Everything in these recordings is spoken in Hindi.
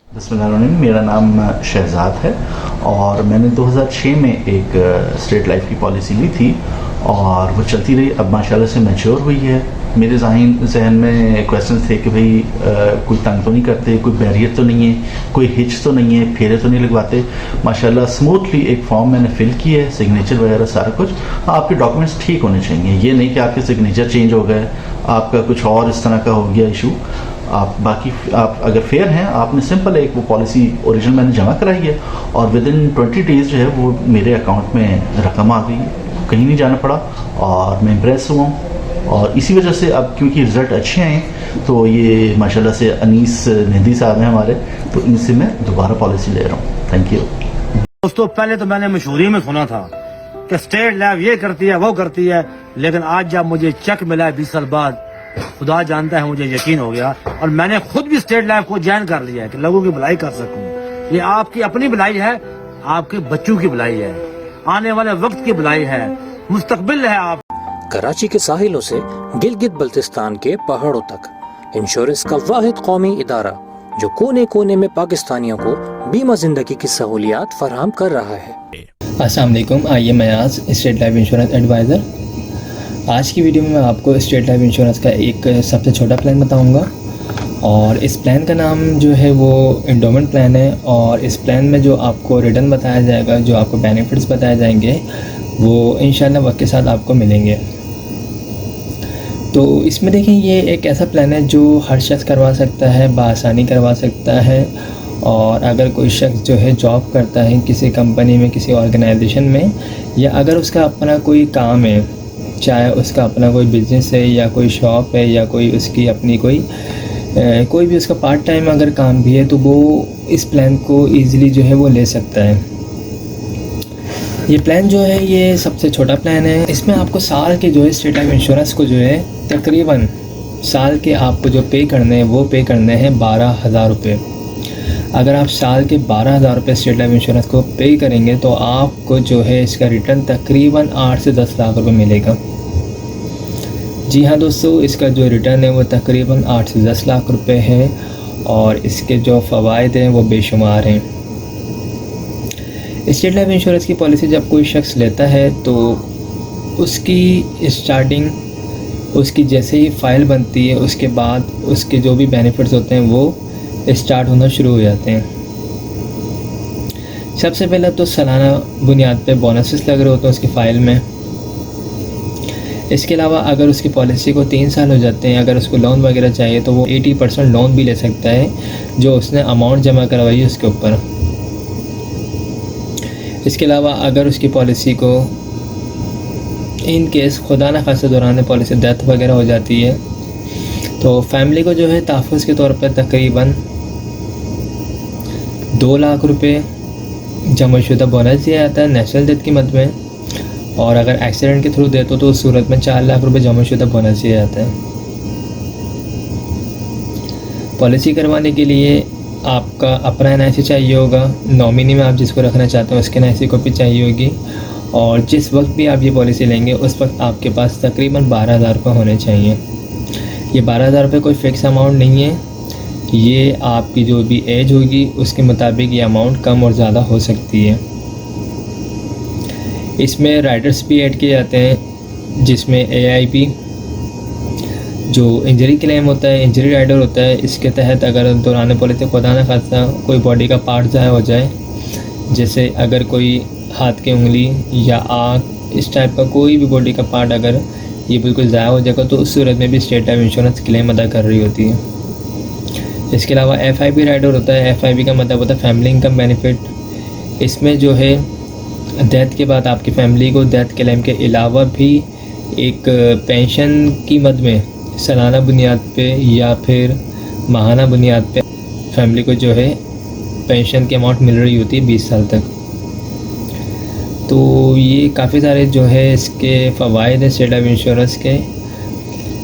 बिस्मिल्लाहिर्रहमानिर्रहीम। मेरा नाम शहजाद है और मैंने 2006 में एक स्टेट लाइफ की पॉलिसी ली थी और वो चलती रही। अब माशाल्लाह से मैच्योर हुई है। मेरे जहन में क्वेश्चन थे कि भाई कोई तंग तो नहीं करते, कोई बैरियर तो नहीं है, कोई हिच तो नहीं है, फेरे तो नहीं लगवाते। माशाल्लाह स्मूथली एक फॉर्म मैंने फिल किया है, सिग्नेचर वगैरह सारा कुछ। आपके डॉक्यूमेंट्स ठीक होने चाहिए, ये नहीं कि आपके सिग्नेचर चेंज हो गए, आपका कुछ और इस तरह का हो गया इशू। आप अगर फेयर हैं, आपने सिंपल एक वो पॉलिसी ओरिजिनल मैंने जमा कराई है और विद इन 20 डेज़ जो है वो मेरे अकाउंट में रकम आ गई, कहीं नहीं जाना पड़ा और मैं इम्प्रेस हुआ हूँ। और इसी वजह से अब क्योंकि रिज़ल्ट अच्छे आए तो ये माशाल्लाह से अनीस निधि साहब हैं हमारे, तो इनसे मैं दोबारा पॉलिसी ले रहा हूँ। थैंक यू दोस्तों। पहले तो मैंने मशहूरी में सुना था कि स्टेट लैब ये करती है वो करती है, लेकिन आज जब मुझे चेक मिला है 20 साल बाद, खुदा जानता है मुझे यकीन हो गया और मैंने खुद भी स्टेट लैब को ज्वाइन कर लिया है कि लोगों की भलाई कर सकूं। ये आपकी अपनी भलाई है, आपके बच्चों की भलाई है, आने वाले वक्त की भलाई है, मुस्तकबिल है। आप कराची के साहिलों से गिलगित बल्तिस्तान के पहाड़ों तक इंश्योरेंस का वाहिद कौमी इदारा जो कोने कोने में पाकिस्तानियों को बीमा जिंदगी की सहूलियात फराहम कर रहा है। अस्सलाम वालेकुम। आइए मैं आज स्टेट लाइफ इंश्योरेंस एडवाइज़र। आज की वीडियो में मैं आपको स्टेट लाइफ इंश्योरेंस का एक सबसे छोटा प्लान बताऊंगा और इस प्लान का नाम जो है वो एंडोमेंट प्लान है। और इस प्लान में जो आपको रिटर्न बताया जाएगा, जो आपको बेनिफिट्स बताए जाएंगे, वो इंशाल्लाह वक्त के साथ आपको मिलेंगे। तो इसमें देखें, ये एक ऐसा प्लान है जो हर शख्स करवा सकता है, बआसानी करवा सकता है। और अगर कोई शख्स जो है जॉब करता है किसी कंपनी में, किसी ऑर्गेनाइजेशन में, या अगर उसका अपना कोई काम है, चाहे उसका अपना कोई बिज़नेस है या कोई शॉप है या कोई उसकी अपनी कोई भी उसका पार्ट टाइम अगर काम भी है, तो वो इस प्लान को ईज़िली जो है वो ले सकता है। ये प्लान जो है ये सबसे छोटा प्लान है। इसमें आपको साल के जो है स्टेट लाइफ इंश्योरेंस को जो है तकरीबन साल के आपको जो पे करने हैं वो पे करने हैं 12,000 रुपये। अगर आप साल के 12,000 रुपये स्टेट लाइफ इंश्योरेंस को पे करेंगे तो आपको जो है इसका रिटर्न तकरीबन 8 से 10 लाख रुपए मिलेगा। जी हाँ दोस्तों, इसका जो रिटर्न है वो तकरीबन 8 से 10 लाख रुपए है और इसके जो फ़वाइद हैं वो बेशुमार हैं। स्टेट लाइफ इंश्योरेंस की पॉलिसी जब कोई शख्स लेता है तो उसकी स्टार्टिंग, उसकी जैसे ही फ़ाइल बनती है उसके बाद उसके जो भी बेनिफिट्स होते हैं वो स्टार्ट होना शुरू हो जाते हैं। सबसे पहले तो सालाना बुनियाद पे बोनसेस लग रहे होते हैं उसकी फ़ाइल में। इसके अलावा अगर उसकी पॉलिसी को 3 साल हो जाते हैं, अगर उसको लोन वगैरह चाहिए तो वो 80% लोन भी ले सकता है जो उसने अमाउंट जमा करवाई है उसके ऊपर। इसके अलावा अगर उसकी पॉलिसी को इन केस खुदा न खास्ता दौरान पॉलिसी डेथ वगैरह हो जाती है तो फैमिली को जो है तहफ़्फ़ुज़ के तौर पर तकरीबन 2 लाख रुपए जमाशुदा बोनस दिया जाता है नेशनल डेथ की मद में। और अगर एक्सीडेंट के थ्रू देते तो उस सूरत में 4 लाख रुपए जमाशुदा बोनस दिया जाता है। पॉलिसी करवाने के लिए आपका अपना NIC चाहिए होगा, नॉमिनी में आप जिसको रखना चाहते हो उसके NIC कॉपी चाहिए होगी, और जिस वक्त भी आप ये पॉलिसी लेंगे उस वक्त आपके पास तकरीबन 12,000 रुपये होने चाहिए। ये 12,000 रुपये कोई फ़िक्स अमाउंट नहीं है, ये आपकी जो भी एज होगी उसके मुताबिक ये अमाउंट कम और ज़्यादा हो सकती है। इसमें राइडर्स भी ऐड किए जाते हैं जिसमें AIP जो इंजरी क्लेम होता है, इंजरी राइडर होता है। इसके तहत अगर दौरान पॉलिसी खुदा न खास्ता कोई बॉडी का पार्ट ज़ाया हो जाए, जैसे अगर कोई हाथ की उंगली या आँख, इस टाइप का कोई भी बॉडी का पार्ट अगर ये बिल्कुल ज़ाया हो जाएगा तो उस सूरत में भी स्टेट लाइफ इंश्योरेंस क्लेम अदा कर रही होती है। इसके अलावा FIP राइडर होता है। FIP का मतलब होता है फैमिली इनकम बेनिफिट। इसमें जो है डेथ के बाद आपकी फैमिली को डेथ क्लेम के अलावा भी एक पेंशन की मद में सालाना बुनियाद पे या फिर माहाना बुनियाद पे फैमिली को जो है पेंशन की अमाउंट मिल रही होती है 20 साल तक। तो ये काफ़ी सारे जो है इसके फ़वाइद है स्टेट लाइफ इंश्योरेंस के।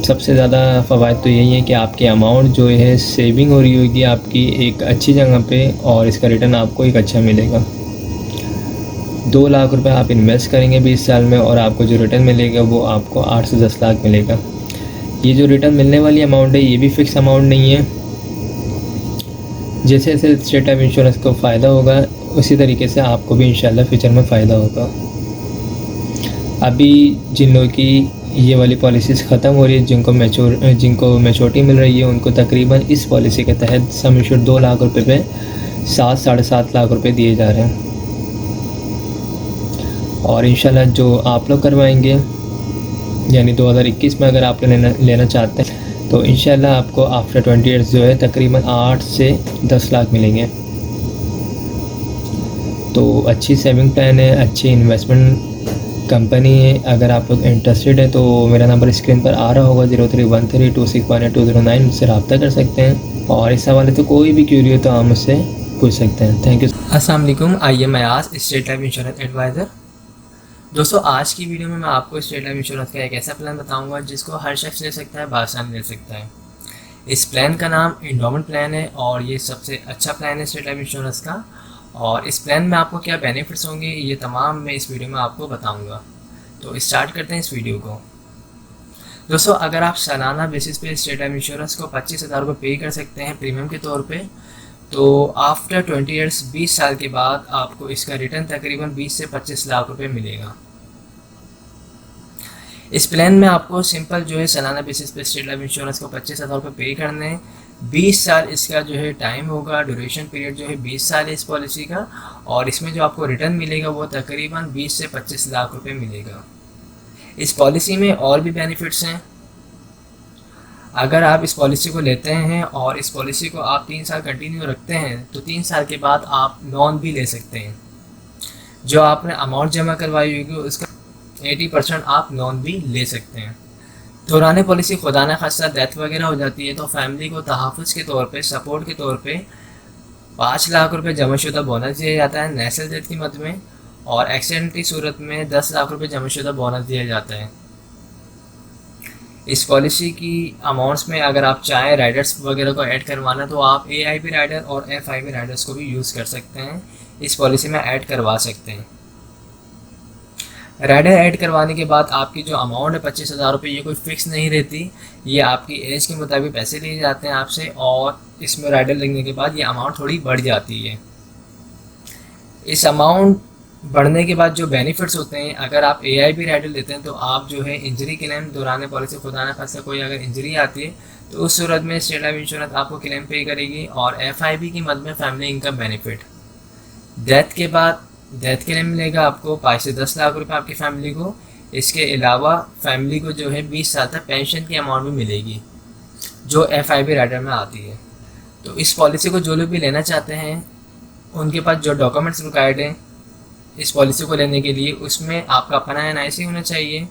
सबसे ज़्यादा फ़वाइद तो यही है कि आपकी अमाउंट जो है सेविंग हो रही होगी आपकी एक अच्छी जगह पे और इसका रिटर्न आपको एक अच्छा मिलेगा। 2 लाख रुपए आप इन्वेस्ट करेंगे 20 साल में और आपको जो रिटर्न मिलेगा वो आपको 8 से 10 लाख मिलेगा। ये जो रिटर्न मिलने वाली अमाउंट है ये भी फ़िक्स अमाउंट नहीं है, जैसे जैसे स्टेट लाइफ इंश्योरेंस को फ़ायदा होगा उसी तरीके से आपको भी इंशाल्लाह फ्यूचर में फ़ायदा होगा। अभी जिन लोगों की ये वाली पॉलिसीज़ ख़त्म हो रही है, जिनको मैच्योरिटी मिल रही है, उनको तकरीबन इस पॉलिसी के तहत सम इंश्योर 2 लाख रुपए पे 7-7.5 लाख रुपए दिए जा रहे हैं। और इंशाल्लाह जो आप लोग करवाएंगे यानी 2021 में अगर आप लेना चाहते हैं तो इंशाल्लाह आपको आफ्टर 20 ईयर्स जो है तकरीबन 8 से 10 लाख मिलेंगे। तो अच्छी सेविंग प्लान है, अच्छी इन्वेस्टमेंट कंपनी है। अगर आप लोग इंटरेस्टेड हैं तो मेरा नंबर स्क्रीन पर आ रहा होगा 0313261209, मुझसे रब्ता कर सकते हैं। और इस हवाले से कोई भी क्यूरी हो तो आप मुझसे पूछ सकते हैं। Thank you. अस्सलाम वालेकुम, आइए मैं आज स्टेट लाइफ इंश्योरेंस एडवाइज़र। दोस्तों, आज की वीडियो में मैं आपको स्टेट लाइफ इंश्योरेंस का एक ऐसा प्लान बताऊंगा जिसको हर शख्स ले सकता है, बासानी ले सकता है। इस प्लान का नाम एंडोमेंट प्लान है और ये सबसे अच्छा प्लान है स्टेट लाइफ इंश्योरेंस का। और इस प्लान में आपको क्या बेनिफिट्स होंगे ये तमाम मैं इस वीडियो में आपको बताऊंगा। तो स्टार्ट करते हैं इस वीडियो को। दोस्तों, अगर आप सालाना बेसिस पे स्टेट लाइफ इंश्योरेंस को 25,000 रुपये पे कर सकते हैं प्रीमियम के तौर पे, तो आफ्टर 20 ईयर्स 20 साल के बाद आपको इसका रिटर्न तकरीबन 20 से 25 लाख रुपए मिलेगा। इस प्लान में आपको सिंपल जो है सालाना बेसिस पे स्टेट लाइफ इंश्योरेंस को 25,000 रुपये पे करने हैं। 20 साल इसका जो है टाइम होगा, ड्यूरेशन पीरियड जो है 20 साल है इस पॉलिसी का। और इसमें जो आपको रिटर्न मिलेगा वो तकरीबन 20 से 25 लाख रुपए मिलेगा। इस पॉलिसी में और भी बेनिफिट्स हैं। अगर आप इस पॉलिसी को लेते हैं और इस पॉलिसी को आप 3 साल कंटिन्यू रखते हैं तो 3 साल के बाद आप लोन भी ले सकते हैं। जो आपने अमाउंट जमा करवाई होगी उसका 80% आप लोन भी ले सकते हैं। दौरान पॉलिसी खुदा न खास्ता डेथ वगैरह हो जाती है तो फैमिली को तहफ़्फ़ुज़ के तौर पे, सपोर्ट के तौर पे 5 लाख रुपए जमाशुदा बोनस दिया जाता है नेचुरल डेथ की मद में। और एक्सीडेंट की सूरत में 10 लाख रुपए जमाशुदा बोनस दिया जाता है। इस पॉलिसी की अमाउंट्स में अगर आप चाहें राइडर्स वगैरह को ऐड करवाना तो आप AIP राइडर और FIP राइडर्स को भी यूज़ कर सकते हैं, इस पॉलिसी में ऐड करवा सकते हैं। राइडर ऐड करवाने के बाद आपकी जो अमाउंट है 25,000 रुपये, ये कोई फ़िक्स नहीं रहती, ये आपकी एज के मुताबिक पैसे लिए जाते हैं आपसे। और इसमें राइडर लगने के बाद ये अमाउंट थोड़ी बढ़ जाती है। इस अमाउंट बढ़ने के बाद जो बेनिफिट्स होते हैं, अगर आप AIP राइडर लेते हैं तो आप जो है इंजरी क्लेम दौरान पॉलिसी खुदा न खास्ता कोई अगर इंजरी आती है तो उस सूरत में स्टेट लाइफ इंश्योरेंस आपको क्लेम पे करेगी। और FIP की मद में फैमिली इनकम बेनिफिट, डेथ के बाद डेथ के लिए मिलेगा आपको 5 से 10 लाख रुपए आपकी फैमिली को। इसके अलावा फैमिली को जो है 20 साल तक पेंशन की अमाउंट भी मिलेगी जो FIP राइडर में आती है। तो इस पॉलिसी को जो लोग भी लेना चाहते हैं उनके पास जो डॉक्यूमेंट्स रिक्वायर्ड हैं इस पॉलिसी को लेने के लिए, उसमें आपका अपना NIC होना चाहिए,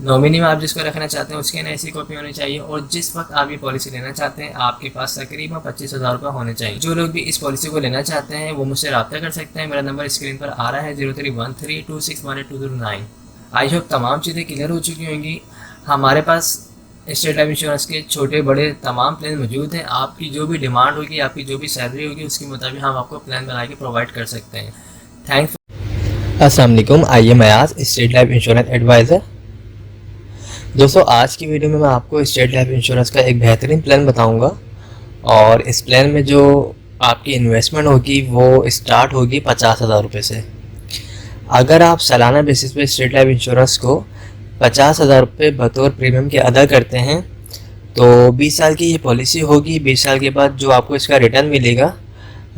नॉमिनी में आप जिसको रखना चाहते हैं उसकी NIC कॉपी होनी चाहिए। और जिस वक्त आप ये पॉलिसी लेना चाहते हैं आपके पास तकरीबन 25,000 रुपये होने चाहिए। जो लोग भी इस पॉलिसी को लेना चाहते हैं वो मुझसे रब्ता कर सकते हैं। मेरा नंबर स्क्रीन पर आ रहा है 0313261209। आई होप तमाम चीज़ें क्लियर हो चुकी होंगी। हमारे पास स्टेट लाइफ इंश्योरेंस के छोटे बड़े तमाम प्लान मौजूद हैं। आपकी जो भी डिमांड होगी, आपकी जो भी सैलरी होगी उसके मुताबिक हम आपको प्लान बना के प्रोवाइड कर सकते हैं। थैंक्स। अस्सलाम वालेकुम, आइए मैं आज स्टेट लाइफ इंश्योरेंस एडवाइज़र। दोस्तों, आज की वीडियो में मैं आपको स्टेट लाइफ इंश्योरेंस का एक बेहतरीन प्लान बताऊंगा। और इस प्लान में जो आपकी इन्वेस्टमेंट होगी वो स्टार्ट होगी 50,000 रुपये से। अगर आप सालाना बेसिस पे स्टेट लाइफ इंश्योरेंस को 50,000 रुपये बतौर प्रीमियम के अदा करते हैं तो 20 साल की ये पॉलिसी होगी। 20 साल के बाद जो आपको इसका रिटर्न मिलेगा,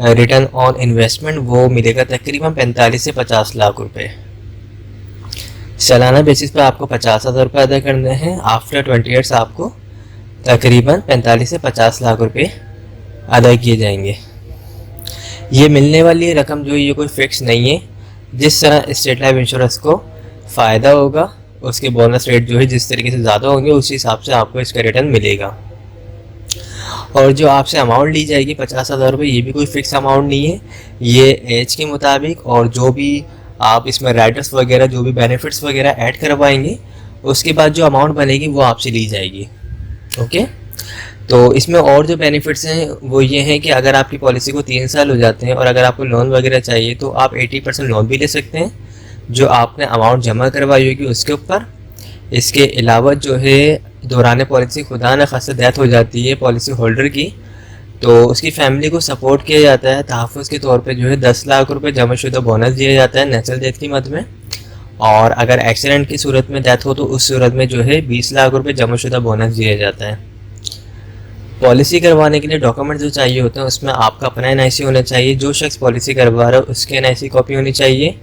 रिटर्न ऑन इन्वेस्टमेंट, वो मिलेगा तकरीबन 45 से 50 लाख रुपए। सालाना बेसिस पर आपको 50,000 रुपये अदा करने हैं। आफ्टर 20 ईयर्स आपको तकरीबन 45 से 50 लाख रुपए अदा किए जाएंगे। ये मिलने वाली रकम जो ये कोई फिक्स नहीं है। जिस तरह स्टेट लाइफ इंश्योरेंस को फ़ायदा होगा उसके बोनस रेट जो है जिस तरीके से ज़्यादा होंगे उसी हिसाब से आपको इसका रिटर्न मिलेगा। और जो आपसे अमाउंट ली जाएगी 50,000 रुपये, ये भी कोई फ़िक्स अमाउंट नहीं है, ये एज के मुताबिक और जो भी आप इसमें राइडर्स वगैरह जो भी बेनिफिट्स वगैरह ऐड करवाएंगे उसके बाद जो अमाउंट बनेगी वो आपसे ली जाएगी। ओके, तो इसमें और जो बेनिफिट्स हैं वो ये हैं कि अगर आपकी पॉलिसी को 3 साल हो जाते हैं और अगर आपको लोन वगैरह चाहिए तो आप 80% लोन भी ले सकते हैं जो आपने अमाउंट जमा करवाई होगी उसके ऊपर। इसके अलावा जो है दौरान पॉलिसी खुदा न खास्ता डेथ हो जाती है पॉलिसी होल्डर की तो उसकी फैमिली को सपोर्ट किया जाता है। तहफ़्फ़ुज़ के तौर पे जो है 10 लाख रुपए जमाशुदा बोनस दिया जाता है नेचुरल डेथ की मद में, और अगर एक्सीडेंट की सूरत में डेथ हो तो उस सूरत में जो है 20 लाख रुपए जमाशुदा बोनस दिया जाता है। पॉलिसी करवाने के लिए डॉक्यूमेंट जो चाहिए होते हैं उसमें आपका अपना NIC होना चाहिए, जो शख्स पॉलिसी करवा रहा है उसके NIC कॉपी होनी चाहिए,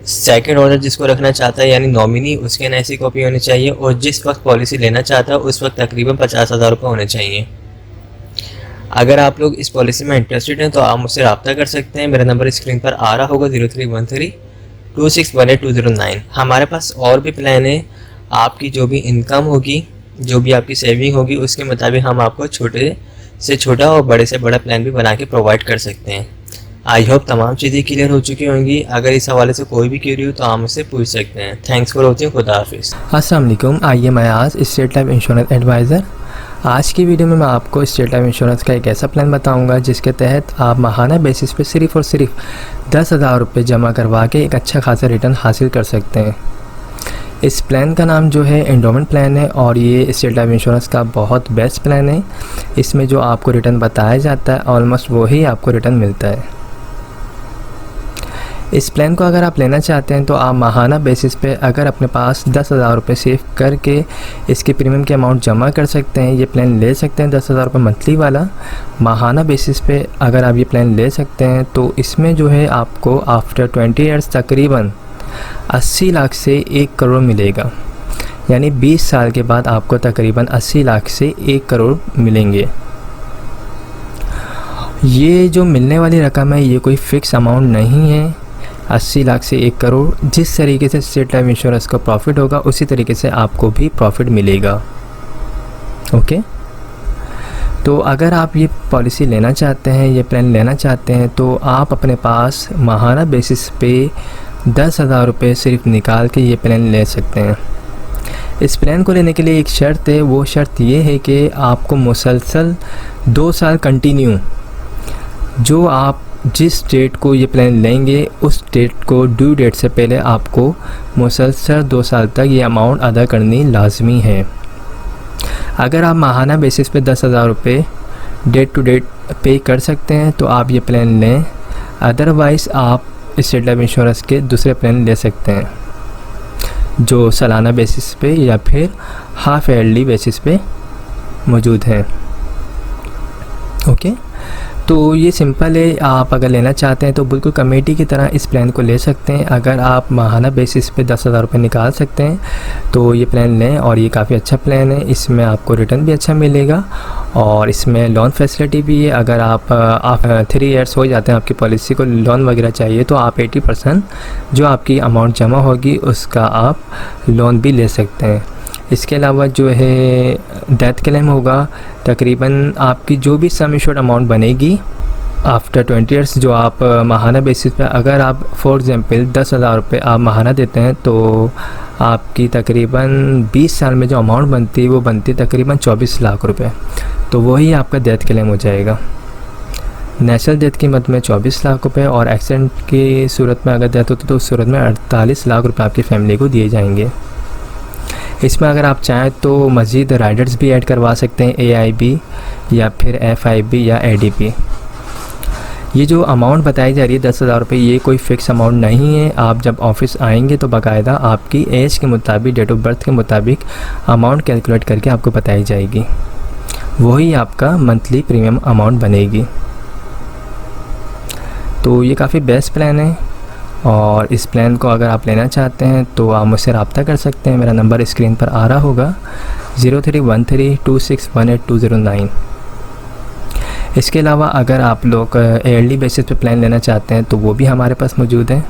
सेकंड ऑर्डर जिसको रखना चाहता है यानी नॉमिनी उसके NIC कॉपी होनी चाहिए, और जिस वक्त पॉलिसी लेना चाहता है उस वक्त तकरीबन 50,000 रुपये होने चाहिए। अगर आप लोग इस पॉलिसी में इंटरेस्टेड हैं तो आप मुझसे रब्ता कर सकते हैं। मेरा नंबर स्क्रीन पर आ रहा होगा 03132618 हमारे पास और भी प्लान है। आपकी जो भी इनकम होगी, जो भी आपकी सेविंग होगी, उसके मुताबिक हम आपको छोटे से छोटा और बड़े से बड़ा प्लान भी बना के प्रोवाइड कर सकते हैं। आई होप तमाम चीज़ें क्लियर हो चुकी होंगी। अगर इस हवाले से कोई भी क्वेरी हो तो आप मुझसे पूछ सकते हैं। Thanks for watching. खुदा हाफिज़। अस्सलाम वालेकुम, आइए मैं आज स्टेट लाइफ इंश्योरेंस एडवाइज़र। आज की वीडियो में मैं आपको स्टेट लाइफ इंश्योरेंस का एक ऐसा प्लान बताऊंगा जिसके तहत आप माहाना बेसिस पे सिर्फ़ और सिर्फ 10,000 रुपये जमा करवा के एक अच्छा खासा रिटर्न हासिल कर सकते हैं। इस प्लान का नाम जो है एंडोमेंट प्लान है और ये स्टेट लाइफ इंश्योरेंस का बहुत बेस्ट प्लान है। इसमें जो आपको रिटर्न बताया जाता है ऑलमोस्ट वही आपको रिटर्न मिलता है। इस प्लान को अगर आप लेना चाहते हैं तो आप माहाना बेसिस पे अगर अपने पास 10,000 रुपये सेव करके इसके प्रीमियम के अमाउंट जमा कर सकते हैं, ये प्लान ले सकते हैं। 10,000 रुपये मंथली वाला माहाना बेसिस पे अगर आप ये प्लान ले सकते हैं तो इसमें जो है आपको आफ्टर 20 ईयर्स तकरीबन 80 लाख से 1 करोड़ मिलेगा, यानी 20 साल के बाद आपको तकरीबन 80 लाख से 1 करोड़ मिलेंगे। ये जो मिलने वाली रकम है ये कोई फ़िक्स अमाउंट नहीं है। 80 लाख से 1 करोड़ जिस तरीके से स्टेट लाइफ इंश्योरेंस का प्रॉफिट होगा उसी तरीके से आपको भी प्रॉफिट मिलेगा। ओके, तो अगर आप ये पॉलिसी लेना चाहते हैं, ये प्लान लेना चाहते हैं तो आप अपने पास माहाना बेसिस पे 10,000 रुपये सिर्फ निकाल के ये प्लान ले सकते हैं। इस प्लान को लेने के लिए एक शर्त है, वो शर्त ये है कि आपको मुसलसल 2 साल कंटिन्यू, जो आप जिस डेट को ये प्लान लेंगे उस डेट को ड्यू डेट से पहले आपको मुसलसल 2 साल तक ये अमाउंट अदा करनी लाजमी है। अगर आप माहाना बेसिस पे 10,000 रुपये डेट टू डेट पे कर सकते हैं तो आप ये प्लान लें, अदरवाइज़ आप स्टेट लाइफ इंश्योरेंस के दूसरे प्लान ले सकते हैं जो सालाना बेसिस पे या फिर हाफ ईयरली बेसिस पे मौजूद हैं। ओके, तो ये सिंपल है। आप अगर लेना चाहते हैं तो बिल्कुल कमेटी की तरह इस प्लान को ले सकते हैं। अगर आप माहाना बेसिस पे 10,000 रुपये निकाल सकते हैं तो ये प्लान लें, और ये काफ़ी अच्छा प्लान है। इसमें आपको रिटर्न भी अच्छा मिलेगा और इसमें लोन फैसिलिटी भी है। अगर आप 3 ईयर्स हो जाते हैं आपकी पॉलिसी को लोन वगैरह चाहिए तो आप 80% जो आपकी अमाउंट जमा होगी उसका आप लोन भी ले सकते हैं। इसके अलावा जो है डेथ क्लेम होगा, तकरीबन आपकी जो भी सम एश्योर्ड अमाउंट बनेगी आफ्टर 20 ईयर्स, जो आप माहाना बेसिस पे अगर आप फॉर एग्जांपल 10,000 रुपये आप माहाना देते हैं तो आपकी तकरीबन 20 साल में जो अमाउंट बनती है वो बनती है तकरीबन 24 लाख रुपए, तो वही आपका डेथ क्लेम हो जाएगा। नेचुरल डेथ की मद में 24 लाख रुपए और एक्सीडेंट की सूरत में अगर डेथ होती तो उस सूरत में 48 लाख रुपए आपकी फैमिली को दिए जाएंगे। इसमें अगर आप चाहें तो मज़ीद राइडर्स भी ऐड करवा सकते हैं, AIB या फिर FIB या ADP। ये जो अमाउंट बताई जा रही है 10,000 रुपये, ये कोई फ़िक्स अमाउंट नहीं है। आप जब ऑफिस आएंगे तो बाकायदा आपकी एज के मुताबिक, डेट ऑफ बर्थ के मुताबिक अमाउंट कैलकुलेट करके आपको बताई जाएगी, वही आपका मंथली प्रीमियम अमाउंट बनेगी। तो ये काफ़ी बेस्ट प्लान है और इस प्लान को अगर आप लेना चाहते हैं तो आप मुझसे रब्ता कर सकते हैं। मेरा नंबर स्क्रीन पर आ रहा होगा 031326182009। इसके अलावा अगर आप लोग ईयरली बेसिस पे प्लान लेना चाहते हैं तो वो भी हमारे पास मौजूद है।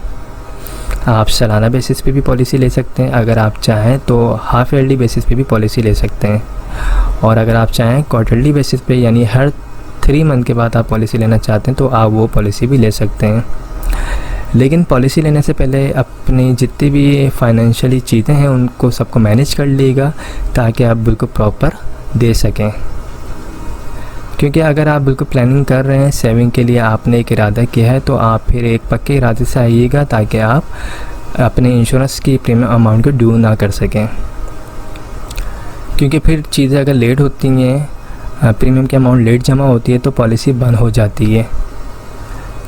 आप सालाना बेसिस पे भी पॉलिसी ले सकते हैं, अगर आप चाहें तो हाफ ईयरली बेसिस पे भी पॉलिसी ले सकते हैं, और अगर आप चाहें क्वार्टरली बेसिस पे यानी हर 3 मंथ के बाद आप पॉलिसी लेना चाहते हैं तो आप वो पॉलिसी भी ले सकते हैं। लेकिन पॉलिसी लेने से पहले अपनी जितनी भी फाइनेंशियली चीज़ें हैं उनको सबको मैनेज कर लीजिएगा ताकि आप बिल्कुल प्रॉपर दे सकें, क्योंकि अगर आप बिल्कुल प्लानिंग कर रहे हैं, सेविंग के लिए आपने एक इरादा किया है तो आप फिर एक पक्के इरादे से आइएगा ताकि आप अपने इंश्योरेंस की प्रीमियम अमाउंट को ड्यू ना कर सकें, क्योंकि फिर चीज़ें अगर लेट होती हैं प्रीमियम की अमाउंट लेट जमा होती है तो पॉलिसी बंद हो जाती है।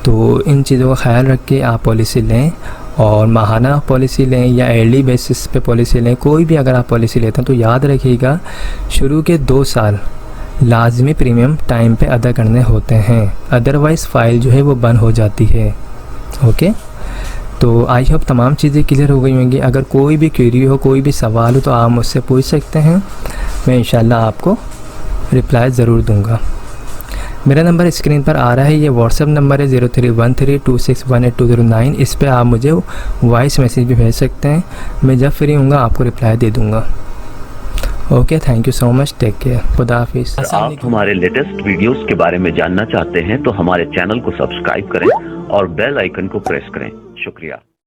तो इन चीज़ों का ख्याल रख के आप पॉलिसी लें, और माहाना पॉलिसी लें या एयरली बेसिस पे पॉलिसी लें, कोई भी अगर आप पॉलिसी लेते हैं तो याद रखिएगा शुरू के 2 साल लाजमी प्रीमियम टाइम पे अदा करने होते हैं, अदरवाइज़ फ़ाइल जो है वो बंद हो जाती है। ओके, तो आई होप तमाम चीज़ें क्लियर हो गई होंगी। अगर कोई भी क्वेरी हो, कोई भी सवाल हो तो आप मुझसे पूछ सकते हैं, मैं इंशाल्लाह आपको रिप्लाई ज़रूर दूंगा। मेरा नंबर स्क्रीन पर आ रहा है, ये व्हाट्सएप नंबर है 0313261829। इस पर आप मुझे वॉइस मैसेज भी भेज सकते हैं, मैं जब फ्री हूँगा आपको रिप्लाई दे दूँगा। Okay, thank you so much, take care, खुदा हाफिज़। आप हमारे लेटेस्ट वीडियोस के बारे में जानना चाहते हैं तो हमारे चैनल को सब्सक्राइब करें और बेल आइकन को प्रेस करें। शुक्रिया।